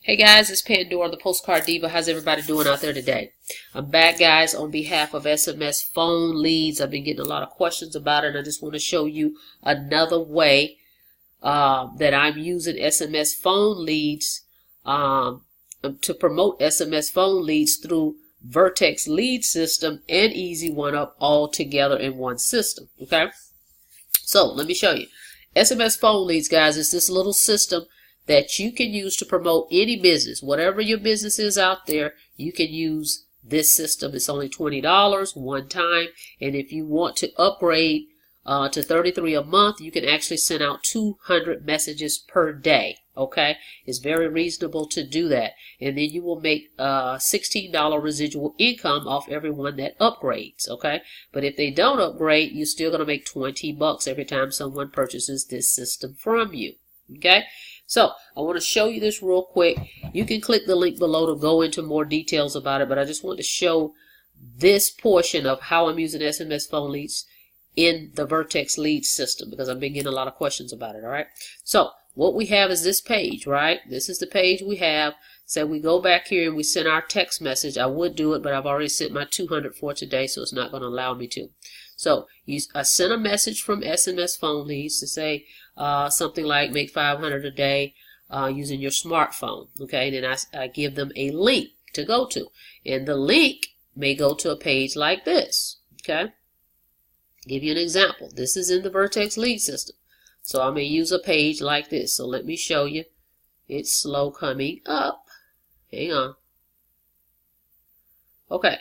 Hey guys, it's Pandora, the Postcard Diva. How's everybody doing out there today? I'm back, guys, on behalf of SMS Phone Leads. I've been getting a lot of questions about it, and I just want to show you another way that I'm using SMS Phone Leads to promote SMS Phone Leads through Vertex Lead System and Easy One Up all together in one system. Okay, so let me show you. SMS Phone Leads, guys, is this little system that you can use to promote any business. Whatever your business is out there, you can use this system. It's only $20 one time, and if you want to upgrade to $33 a month, you can actually send out 200 messages per day. Okay, it's very reasonable to do that, and then you will make $16 residual income off everyone that upgrades. Okay, but if they don't upgrade, you're still going to make $20 every time someone purchases this system from you. Okay, so I want to show you this real quick. You can click the link below to go into more details about it, but I just want to show this portion of how I'm using SMS Phone Leads in the Vertex Lead system, because I've been getting a lot of questions about it. All right, so what we have is this page, right? This is the page we have. So we go back here and we send our text message. I would do it, but I've already sent my 200 for today, so it's not going to allow me to. So I sent a message from SMS Phone Leads to say something like make 500 a day using your smartphone. Okay, and then I give them a link to go to, and the link may go to a page like this. Okay, give you an example. This is in the Vertex Lead system, so I may use a page like this. So let me show you. It's slow coming up. Hang on. Okay,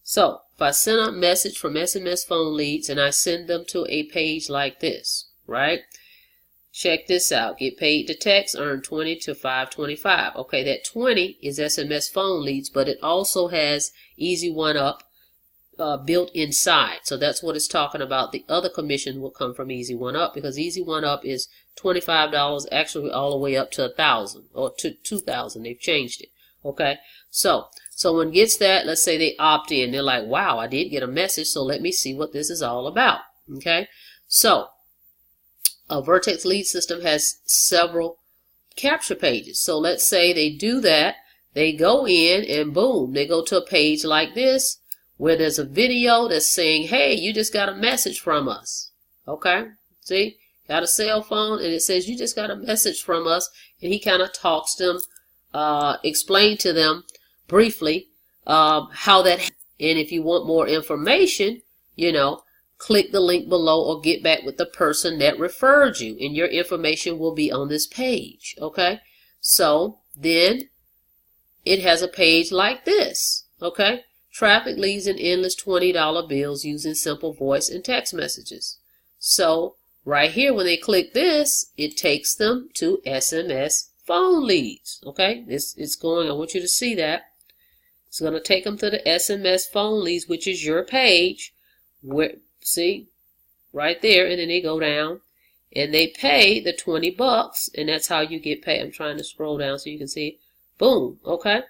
so if I send a message from SMS Phone Leads and I send them to a page like this, right? Check this out. Get paid to text, earn 20 to 525. Okay, that 20 is SMS Phone Leads, but it also has Easy One Up built inside. So that's what it's talking about. The other commission will come from Easy One Up, because Easy One Up is $25, actually all the way up to $1,000 or to $2,000. They've changed it. Okay, so someone gets that. Let's say they opt in. They're like, wow, I did get a message, so let me see what this is all about. Okay, so a Vertex Lead system has several capture pages. So let's say they do that. They go in and boom, they go to a page like this where there's a video that's saying, hey, you just got a message from us. Okay, see, got a cell phone and it says you just got a message from us, and he kind of talks them, explain to them briefly how that, and if you want more information, you know, click the link below or get back with the person that referred you, and your information will be on this page. Okay, so then it has a page like this. Okay, traffic leads and endless $20 bills using simple voice and text messages. So right here, when they click this, it takes them to SMS Phone Leads. Okay, it's going, I want you to see that. It's going to take them to the SMS Phone Leads, which is your page. Where, see, right there, and then they go down and they pay the $20, and that's how you get paid. I'm trying to scroll down so you can see it. Boom. Okay,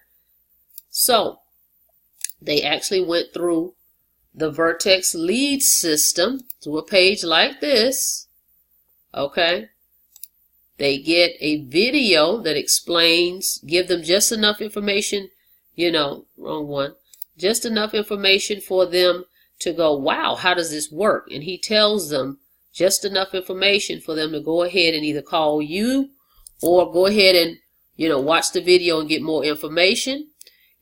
so they actually went through the Vertex Lead system to a page like this. Okay, they get a video that explains, give them just enough information, you know, wrong one, just enough information for them to go, wow, how does this work? And he tells them just enough information for them to go ahead and either call you or go ahead and, you know, watch the video and get more information.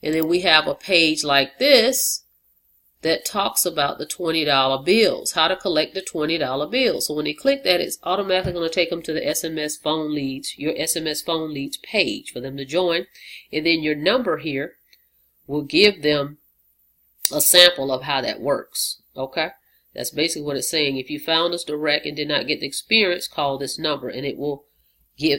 And then we have a page like this that talks about the $20 bills, how to collect the $20 bills. So when they click that, it's automatically going to take them to the SMS Phone Leads, your SMS Phone Leads page for them to join. And then your number here will give them a sample of how that works. Okay, that's basically what it's saying. If you found us direct and did not get the experience, call this number, and it will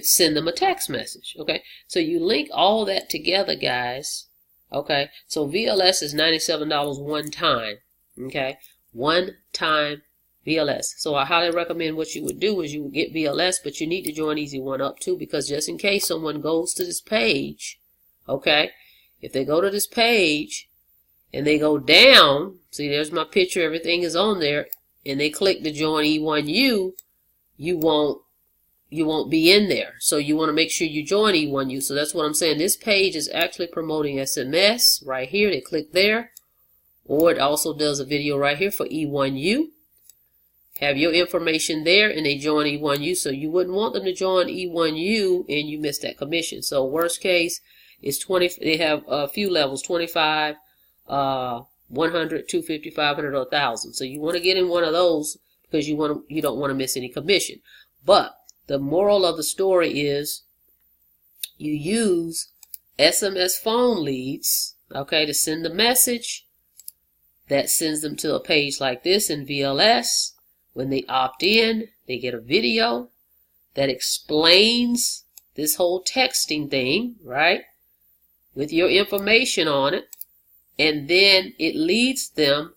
send them a text message. Okay, so you link all that together, guys. Okay, so VLS is $97 one time. Okay, one time VLS. So I highly recommend what you would do is you would get VLS, but you need to join Easy One Up too, because just in case someone goes to this page, okay, if they go to this page and they go down, see, there's my picture, everything is on there, and they click to join E1U, you won't you won't be in there. So you want to make sure you join E1U. So that's what I'm saying. This page is actually promoting SMS right here. They click there. Or it also does a video right here for E1U. Have your information there and they join E1U. So you wouldn't want them to join E1U and you miss that commission. So worst case is 20. They have a few levels, 25, 100, 250, 500, or 1,000. So you want to get in one of those because you don't want to miss any commission. But the moral of the story is you use SMS Phone Leads, okay, to send the message that sends them to a page like this in VLS. When they opt in, they get a video that explains this whole texting thing, right, with your information on it. And then it leads them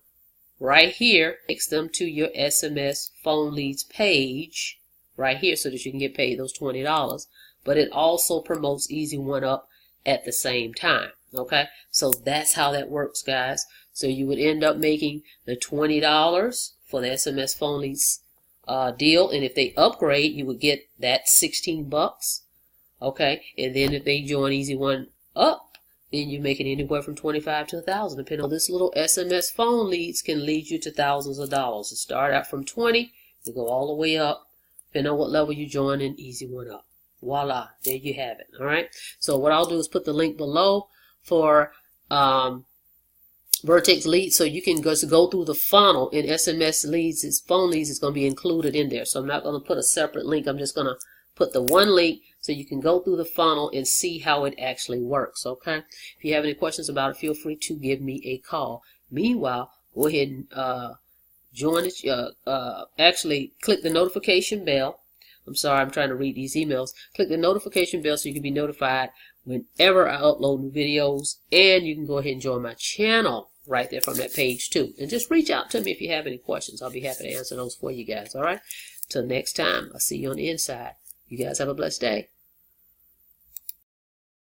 right here, takes them to your SMS Phone Leads page right here so that you can get paid those $20. But it also promotes Easy One Up at the same time. Okay, so that's how that works, guys. So you would end up making the $20 for the SMS Phone Leads deal, and if they upgrade, you would get that $16. Okay, and then if they join Easy One Up, then you're making anywhere from $25 to $1,000, depending on this little SMS Phone Leads can lead you to thousands of dollars. It start out from 20, you go all the way up, depending on what level you join in Easy One Up. Voila, there you have it. All right. So what I'll do is put the link below for Vertex Leads, so you can just go through the funnel in SMS Leads. Its Phone Leads is going to be included in there. So I'm not going to put a separate link. I'm just going to put the one link so you can go through the funnel and see how it actually works. Okay. If you have any questions about it, feel free to give me a call. Meanwhile, go ahead and join it. Actually, click the notification bell. I'm sorry, I'm trying to read these emails. Click the notification bell so you can be notified whenever I upload new videos. And you can go ahead and join my channel right there from that page too. And just reach out to me if you have any questions. I'll be happy to answer those for you guys. All right. Till next time, I'll see you on the inside. You guys have a blessed day.